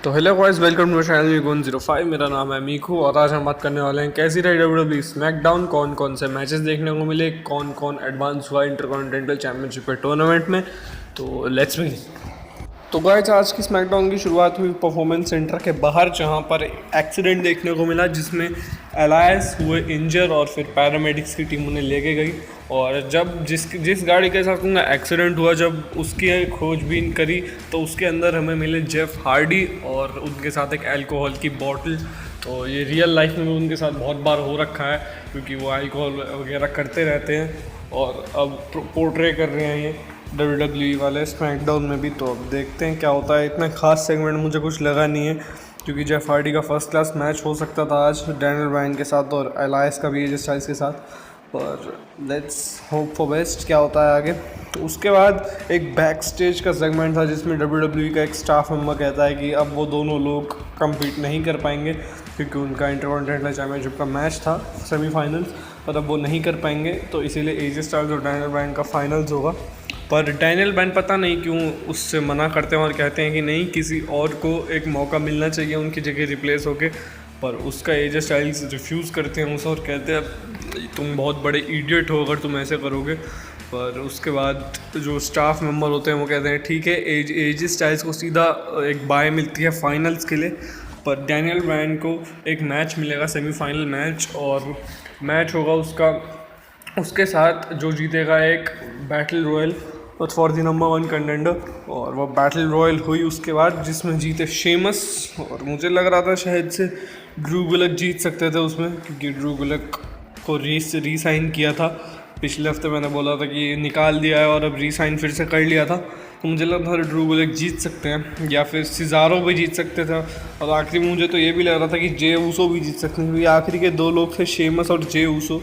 तो hello guys, welcome to channel मीगोन 05। मेरा नाम है मीकू और आज हम बात करने वाले हैं कैसी रही डब्ल्यूडब्ल्यू स्मैकडाउन, कौन कौन से मैचेस देखने को मिले, कौन कौन एडवांस हुआ इंटरकॉन्टिनेंटल चैंपियनशिप के टूर्नामेंट में। तो लेट्स बिगिन। तो गाइस, आज की स्मैकडाउन की शुरुआत हुई परफॉर्मेंस सेंटर के बाहर, जहां पर एक्सीडेंट देखने को मिला जिसमें एलायंस हुए इंजर और फिर पैरामेडिक्स की टीम उन्हें लेके गई। और जब जिस गाड़ी के साथ उनका एक्सीडेंट हुआ, जब उसकी खोजबीन करी तो उसके अंदर हमें मिले जेफ हार्डी और उनके साथ एक अल्कोहल की बॉटल। तो ये रियल लाइफ में भी उनके साथ बहुत बार हो रखा है क्योंकि वो अल्कोहल वगैरह करते रहते हैं और अब पोर्ट्रे कर रहे हैं ये WWE वाले स्मैकडाउन में भी। तो अब देखते हैं क्या होता है। इतना खास सेगमेंट मुझे कुछ लगा नहीं है क्योंकि जेफ हार्डी का फर्स्ट क्लास मैच हो सकता था आज डैनियल ब्रायन के साथ और एलायंस का भी एजे स्टाइल्स के साथ, पर लेट्स होप फॉर बेस्ट क्या होता है आगे। तो उसके बाद एक बैक स्टेज का सेगमेंट था जिसमें WWE का एक स्टाफ मेंबर कहता है कि अब वो दोनों लोग कम्पीट नहीं कर पाएंगे क्योंकि उनका इंटरकॉन्टिनेंटल चैम्पियनशिप का मैच था सेमीफाइनल्स, पर अब वो नहीं कर पाएंगे। तो इसीलिए एजे स्टाइल्स और डैनियल ब्रायन का फाइनल्स होगा। पर डैनियल ब्रायन पता नहीं क्यों उससे मना करते हैं और कहते हैं कि नहीं, किसी और को एक मौका मिलना चाहिए उनकी जगह रिप्लेस होके। पर उसका एजे स्टाइल्स रिफ्यूज़ करते हैं उसे और कहते हैं तुम बहुत बड़े इडियट हो अगर तुम ऐसे करोगे। पर उसके बाद जो स्टाफ मेंबर होते हैं वो कहते हैं ठीक है, एजे स्टाइल्स को सीधा एक बाय मिलती है फाइनल्स के लिए, पर डैनियल ब्रायन को एक मैच मिलेगा, सेमीफाइनल मैच, और मैच होगा उसके साथ जो जीतेगा एक battle royal for the number 1 contender. और वो बैटल रॉयल हुई उसके बाद जिसमें जीते शेमस, और मुझे लग रहा था शायद से ड्रू गुलक जीत सकते थे उसमें क्योंकि ड्रू गुलक को रीसाइन किया था। पिछले हफ्ते मैंने बोला था कि निकाल दिया है और अब रीसाइन फिर से कर लिया था, तो मुझे लग रहा था ड्रू गुलक जीत सकते हैं या फिर सिजारो भी जीत सकते थे। और आखिरी मुझे तो ये भी लग रहा था कि जे ऊसो भी जीत सकते हैं क्योंकि आखिरी के दो लोग थे शेमस और जे ऊसो।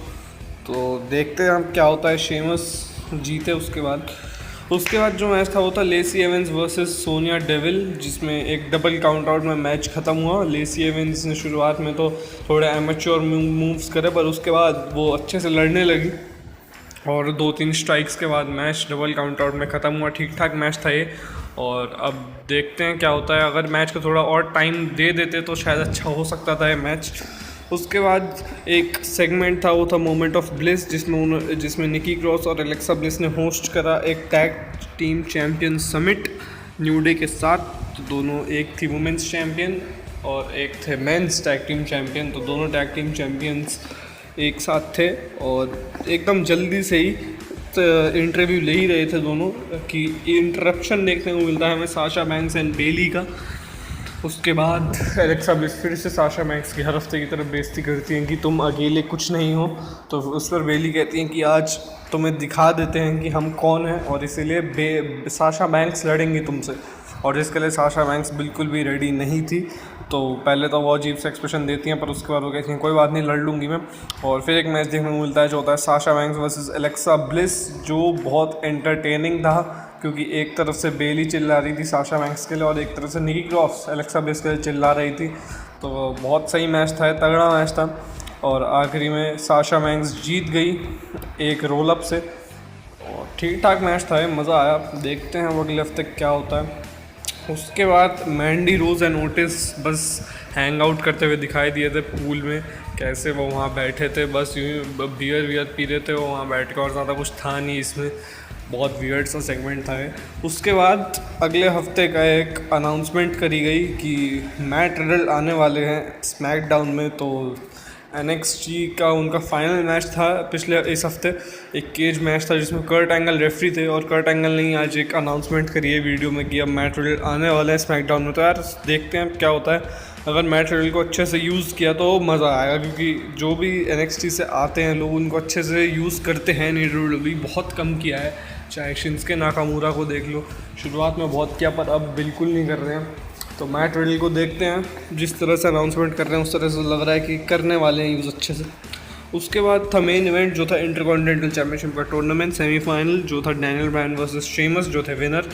तो देखते हैं अब क्या होता है। शेमस जीते उसके बाद जो मैच था वो था Lacey Evans versus Sonya Deville, जिसमें एक डबल काउंट आउट में मैच ख़त्म हुआ। लेसी एवंस ने शुरुआत में तो थोड़े एमेच्योर मूव्स करे, पर उसके बाद वो अच्छे से लड़ने लगी और 2-3 स्ट्राइक्स के बाद मैच डबल काउंट आउट में ख़त्म हुआ। ठीक ठाक मैच था ये, और अब देखते हैं क्या होता है। अगर मैच को थोड़ा और टाइम दे देते तो शायद अच्छा हो सकता था ये मैच। उसके बाद एक सेगमेंट था, वो था मोमेंट ऑफ ब्लिस, जिसमें निकी क्रॉस और एलेक्सा ब्लिस ने होस्ट करा एक tag team champion summit new day के साथ। तो दोनों, एक थी वुमेंस चैम्पियन और एक थे मेंस टैग टीम चैम्पियन, तो दोनों टैग टीम चैम्पियंस एक साथ थे और एकदम जल्दी से ही इंटरव्यू ले ही रहे थे दोनों कि इंटरप्शन देखने को मिलता है हमें साशा बैंक्स एंड बेली का। उसके बाद एलेक्सा ब्लिस फिर से साशा बैंक्स की हर हफ्ते की तरफ बेइज्जती करती हैं कि तुम अकेले कुछ नहीं हो, तो उस पर बेली कहती हैं कि आज तुम्हें दिखा देते हैं कि हम कौन हैं, और इसीलिए साशा बैंक्स लड़ेंगी तुमसे। और जिसके लिए साशा बैंक्स बिल्कुल भी रेडी नहीं थी। तो पहले तो वो अजीब सा एक्सप्रेशन देती हैं, पर उसके बाद वो कहती हैं कोई बात नहीं, लड़ लूँगी मैं। और फिर एक मैच देखने को मिलता है जो होता है Sasha banks versus Alexa bliss, जो बहुत एंटरटेनिंग था क्योंकि एक तरफ से बेली चिल्ला रही थी साशा बैंक्स के लिए और एक तरफ से निकी क्रॉस एलेक्सा ब्लिस के लिए चिल्ला रही थी। तो बहुत सही मैच था, तगड़ा मैच था, और आखिरी में साशा बैंक्स जीत गई एक रोल अप से। और ठीक ठाक मैच था, मज़ा आया। देखते हैं अब अगले हफ्ते क्या होता है। उसके बाद मैंडी रोज़ एंड ओटिस बस हैंग आउट करते हुए दिखाई दिए थे पूल में, कैसे वो वहाँ बैठे थे, बस यूँ बियर पी रहे थे वो वहाँ बैठ के, और ज़्यादा कुछ था नहीं इसमें। बहुत वियर्ड सा सेगमेंट था ये। उसके बाद अगले हफ्ते का एक अनाउंसमेंट करी गई कि मैट रिडल आने वाले हैं स्मैकडाउन में। तो NXT का उनका फाइनल मैच था इस हफ्ते, एक केज मैच था जिसमें कर्ट एंगल रेफरी थे, और कर्ट एंगल ने आज एक अनाउंसमेंट करी है वीडियो में कि अब मैट रिडल आने वाले हैं स्मैकडाउन में। तो यार देखते हैं क्या होता है। अगर मैट रिडल को अच्छे से यूज़ किया तो मज़ा आएगा क्योंकि जो भी NXT से आते हैं लोग उनको अच्छे से यूज़ करते हैं नहीं, WWE बहुत कम किया है। चाहे शिंस्के नाकामुरा को देख लो, शुरुआत में बहुत किया पर अब बिल्कुल नहीं कर रहे हैं। तो मैट रिडल को देखते हैं, जिस तरह से अनाउंसमेंट कर रहे हैं उस तरह से लग रहा है कि करने वाले हैं यूज़ अच्छे से। उसके बाद था मेन इवेंट जो था इंटरकॉन्टिनेंटल चैम्पियनशिप का टूर्नामेंट सेमीफाइनल, जो था डैनियल ब्रायन वर्सेस शेमस, जो थे winner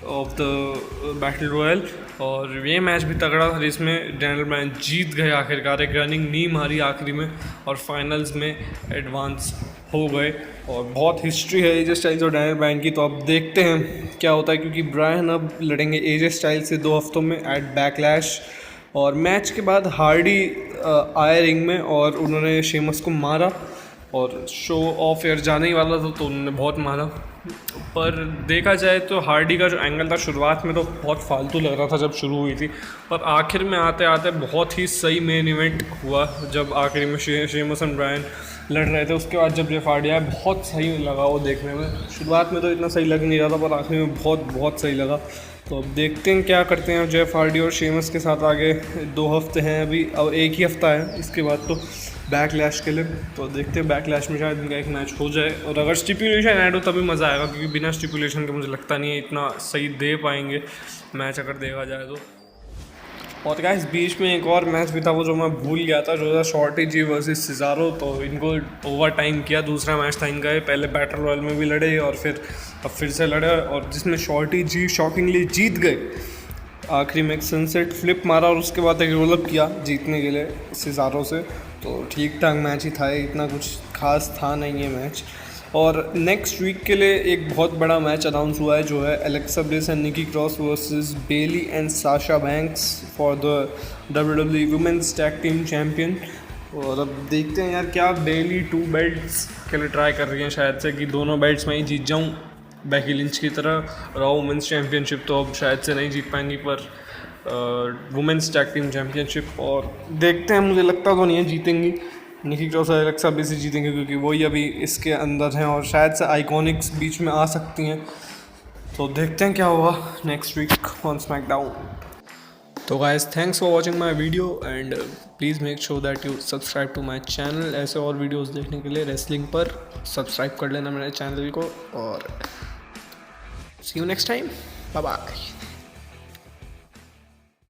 of the battle royal. और ये मैच भी तगड़ा था जिसमें डैनियल ब्रायन जीत गए आखिरकार, एक रनिंग नी मारी आखिरी में और फाइनल्स में एडवांस हो गए। और बहुत हिस्ट्री है एजे स्टाइल्स और डैनियल ब्रायन की, तो अब देखते हैं क्या होता है, क्योंकि ब्रायन अब लड़ेंगे एजे स्टाइल्स से 2 हफ्तों में एट बैकलैश। और मैच के बाद हार्डी आए रिंग में और उन्होंने शेमस को मारा और शो ऑफ एयर जाने ही वाला था तो उन्होंने बहुत मारा। पर देखा जाए तो हार्डी का जो एंगल था शुरुआत में तो बहुत फालतू लग रहा था जब शुरू हुई थी, पर आखिर में आते आते बहुत ही सही मेन इवेंट हुआ जब आखिरी में शेमस एंड ब्रायन लड़ रहे थे। उसके बाद जब जेफ हार्डी आया बहुत सही लगा वो देखने में। शुरुआत में तो इतना सही लग नहीं रहा था पर आखिरी में बहुत सही लगा। तो अब देखते हैं क्या करते हैं जेफ हार्डी और शेमस के साथ आगे। 2 हफ्ते हैं अभी, अब 1 ही हफ्ता है इसके बाद तो बैकलैश के लिए। तो देखते हैं बैकलैश में शायद इनका एक मैच हो जाए, और अगर स्टिपुलेशन ऐड हो तभी मज़ा आएगा, क्योंकि बिना स्टिपुलेशन के मुझे लगता नहीं है इतना सही दे पाएंगे मैच अगर देखा जाए तो। और गाइस बीच में एक और मैच भी था वो जो मैं भूल गया था, जो था शॉर्टी जी वर्सेस सिजारो। तो इनको ओवर टाइम किया, दूसरा मैच था इनका, पहले बैटल रॉयल में भी लड़े और फिर से लड़े, और जिसमें शॉर्टी जी शॉकिंगली जीत गए। आखिरी में एक सनसेट फ्लिप मारा और उसके बाद एक रोल अप किया जीतने के लिए सिजारो से। तो ठीक ठाक मैच ही था, इतना कुछ खास था नहीं ये मैच। और नेक्स्ट वीक के लिए एक बहुत बड़ा मैच अनाउंस हुआ है, जो है Alexa Bliss and Nikki Cross versus Bayley and Sasha Banks for the WWE women's tag team champion. और अब देखते हैं यार क्या बेली 2 बेल्ट्स के लिए ट्राई कर रही हैं शायद से, कि दोनों बेल्ट्स मैं ही जीत जाऊँ बैकी लिंच की तरह। रॉ वुमेंस चैम्पियनशिप तो अब शायद से नहीं जीत पाएंगी, पर वुमेंस टैग टीम चैम्पियनशिप और देखते हैं, मुझे लगता तो नहीं है जीतेंगी निकी क्रॉस और एलेक्सा ब्लिस जीतेंगे, क्योंकि वही अभी इसके अंदर हैं और शायद से आइकॉनिक्स बीच में आ सकती हैं। तो देखते हैं क्या होगा नेक्स्ट वीक ऑन स्मैकडाउन। तो guys thanks for watching my video and please make sure that you subscribe to my channel. ऐसे और वीडियोस देखने के लिए रेसलिंग पर सब्सक्राइब कर लेना मेरे चैनल को, और see you next time, bye bye.